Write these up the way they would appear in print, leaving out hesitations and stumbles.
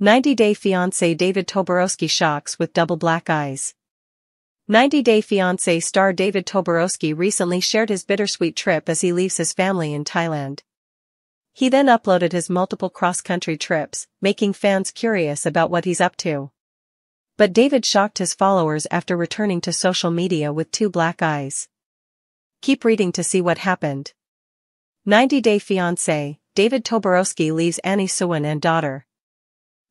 90-Day Fiance David Toborowsky shocks with double black eyes. 90-Day Fiance star David Toborowsky recently shared his bittersweet trip as he leaves his family in Thailand. He then uploaded his multiple cross-country trips, making fans curious about what he's up to. But David shocked his followers after returning to social media with two black eyes. Keep reading to see what happened. 90-Day Fiance, David Toborowsky leaves Annie Suwon and daughter.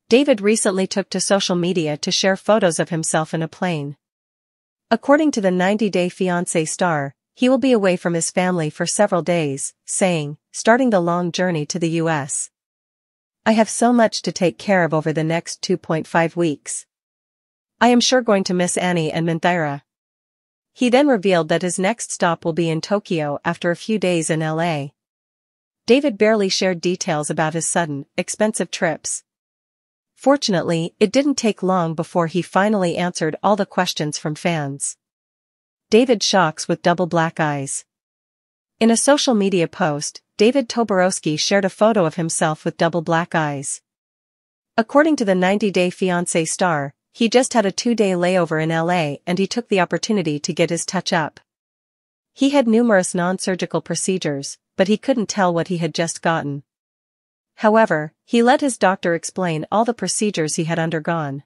David recently took to social media to share photos of himself in a plane. According to the 90-Day Fiancé star, he will be away from his family for several days, saying, starting the long journey to the US. I have so much to take care of over the next 2.5 weeks. I am sure going to miss Annie and Minthaira. He then revealed that his next stop will be in Tokyo after a few days in LA. David barely shared details about his sudden, expensive trips. Fortunately, it didn't take long before he finally answered all the questions from fans. David shocks with double black eyes. In a social media post, David Toborowsky shared a photo of himself with double black eyes. According to the 90-Day Fiancé star, he just had a 2-day layover in LA and he took the opportunity to get his touch-up. He had numerous non-surgical procedures, but he couldn't tell what he had just gotten. However, he let his doctor explain all the procedures he had undergone.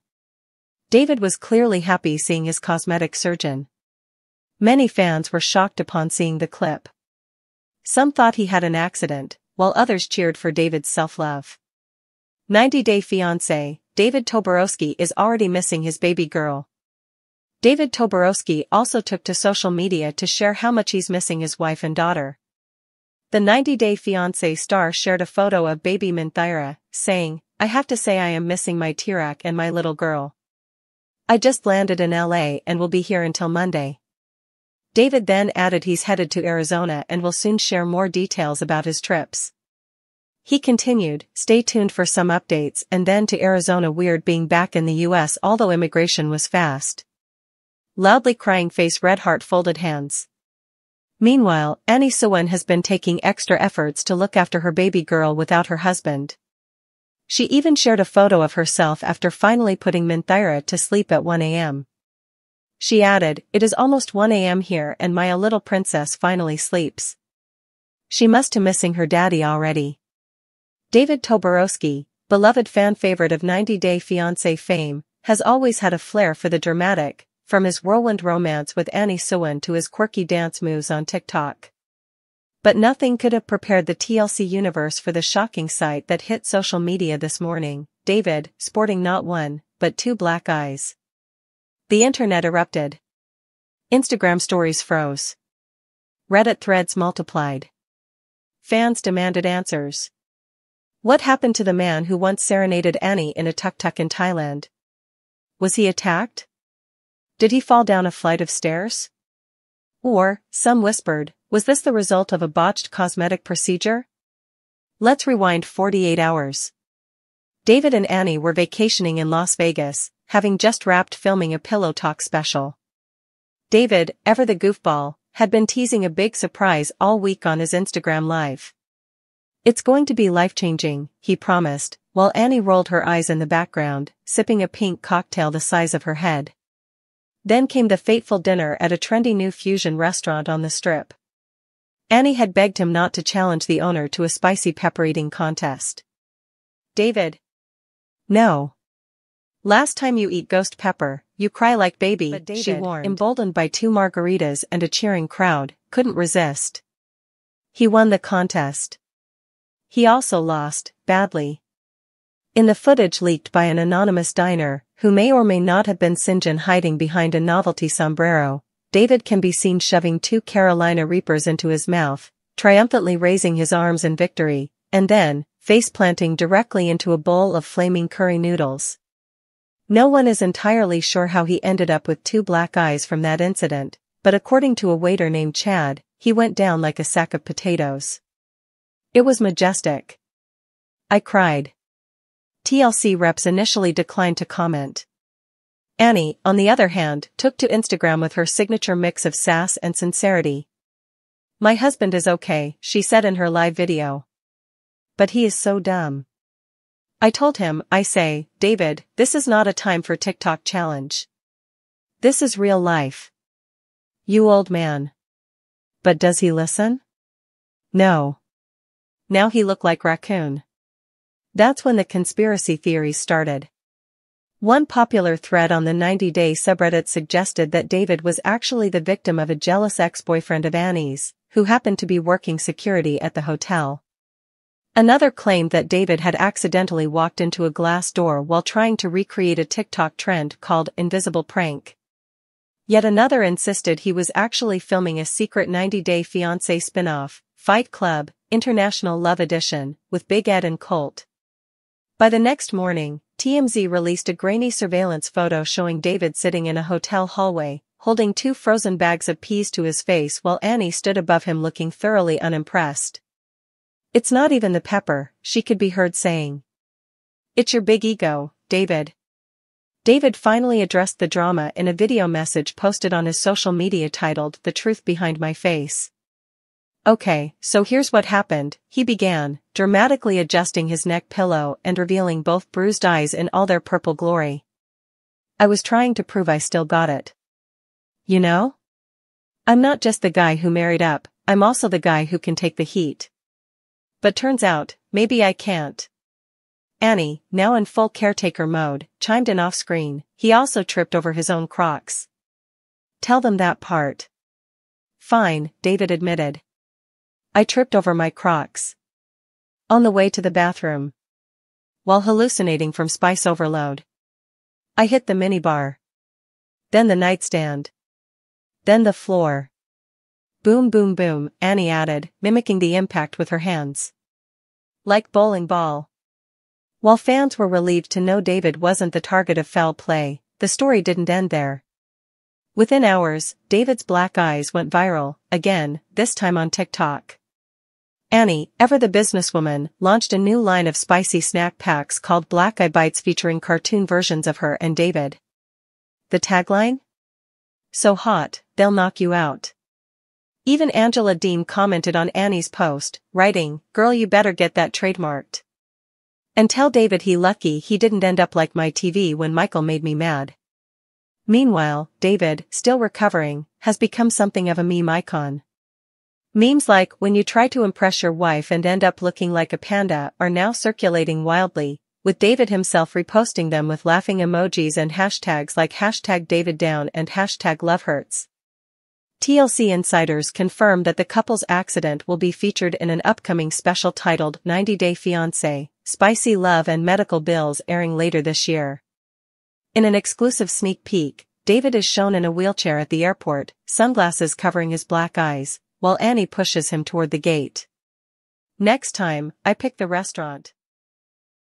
David was clearly happy seeing his cosmetic surgeon. Many fans were shocked upon seeing the clip. Some thought he had an accident, while others cheered for David's self-love. 90-Day Fiancé, David Toborowsky is already missing his baby girl. David Toborowsky also took to social media to share how much he's missing his wife and daughter. The 90-Day Fiancé star shared a photo of baby Minthaira, saying, I have to say I am missing my Tirak and my little girl. I just landed in LA and will be here until Monday. David then added he's headed to Arizona and will soon share more details about his trips. He continued, stay tuned for some updates, and then to Arizona. Weird being back in the US although immigration was fast. Loudly crying face red heart folded hands. Meanwhile, Annie Suwon has been taking extra efforts to look after her baby girl without her husband. She even shared a photo of herself after finally putting Minthaira to sleep at 1 a.m. She added, it is almost 1 a.m. here and my little princess finally sleeps. She must be missing her daddy already. David Toborowsky, beloved fan favorite of 90-Day Fiancé fame, has always had a flair for the dramatic, from his whirlwind romance with Annie Suwon to his quirky dance moves on TikTok. But nothing could have prepared the TLC universe for the shocking sight that hit social media this morning, David, sporting not one, but two black eyes. The internet erupted. Instagram stories froze. Reddit threads multiplied. Fans demanded answers. What happened to the man who once serenaded Annie in a tuk-tuk in Thailand? Was he attacked? Did he fall down a flight of stairs? Or, some whispered, was this the result of a botched cosmetic procedure? Let's rewind 48 hours. David and Annie were vacationing in Las Vegas, having just wrapped filming a Pillow Talk special. David, ever the goofball, had been teasing a big surprise all week on his Instagram Live. It's going to be life-changing, he promised, while Annie rolled her eyes in the background, sipping a pink cocktail the size of her head. Then came the fateful dinner at a trendy new fusion restaurant on the Strip. Annie had begged him not to challenge the owner to a spicy pepper eating contest. David. No. Last time you eat ghost pepper, you cry like baby, but David, she warned, emboldened by 2 margaritas and a cheering crowd, couldn't resist. He won the contest. He also lost, badly. In the footage leaked by an anonymous diner, who may or may not have been Sinjin hiding behind a novelty sombrero, David can be seen shoving 2 Carolina Reapers into his mouth, triumphantly raising his arms in victory, and then, face-planting directly into a bowl of flaming curry noodles. No one is entirely sure how he ended up with 2 black eyes from that incident, but according to a waiter named Chad, he went down like a sack of potatoes. It was majestic. I cried. TLC reps initially declined to comment. Annie, on the other hand, took to Instagram with her signature mix of sass and sincerity. My husband is okay, she said in her live video. But he is so dumb. I told him, I say, David, this is not a time for TikTok challenge. This is real life. You old man. But does he listen? No. Now he look like raccoon. That's when the conspiracy theories started. One popular thread on the 90-day subreddit suggested that David was actually the victim of a jealous ex-boyfriend of Annie's, who happened to be working security at the hotel. Another claimed that David had accidentally walked into a glass door while trying to recreate a TikTok trend called invisible prank. Yet another insisted he was actually filming a secret 90-day Fiance spin-off, Fight Club, International Love Edition, with Big Ed and Colt. By the next morning, TMZ released a grainy surveillance photo showing David sitting in a hotel hallway, holding 2 frozen bags of peas to his face while Annie stood above him looking thoroughly unimpressed. It's not even the pepper, she could be heard saying. It's your big ego, David. David finally addressed the drama in a video message posted on his social media titled "The Truth Behind My Face." Okay, so here's what happened, he began, dramatically adjusting his neck pillow and revealing both bruised eyes in all their purple glory. I was trying to prove I still got it. You know? I'm not just the guy who married up, I'm also the guy who can take the heat. But turns out, maybe I can't. Annie, now in full caretaker mode, chimed in off-screen. He also tripped over his own Crocs. Tell them that part. Fine, David admitted. I tripped over my Crocs. On the way to the bathroom. While hallucinating from spice overload. I hit the minibar. Then the nightstand. Then the floor. Boom boom boom, Annie added, mimicking the impact with her hands. Like bowling ball. While fans were relieved to know David wasn't the target of foul play, the story didn't end there. Within hours, David's black eyes went viral, again, this time on TikTok. Annie, ever the businesswoman, launched a new line of spicy snack packs called Black Eye Bites featuring cartoon versions of her and David. The tagline? So hot, they'll knock you out. Even Angela Dean commented on Annie's post, writing, "Girl, you better get that trademarked. And tell David he lucky he didn't end up like my TV when Michael made me mad." Meanwhile, David, still recovering, has become something of a meme icon. Memes like "when you try to impress your wife and end up looking like a panda" are now circulating wildly, with David himself reposting them with laughing emojis and hashtags like #DavidDown and #LoveHurts. TLC insiders confirm that the couple's accident will be featured in an upcoming special titled 90-Day Fiance, Spicy Love and Medical Bills airing later this year. In an exclusive sneak peek, David is shown in a wheelchair at the airport, sunglasses covering his black eyes, while Annie pushes him toward the gate. Next time, I pick the restaurant.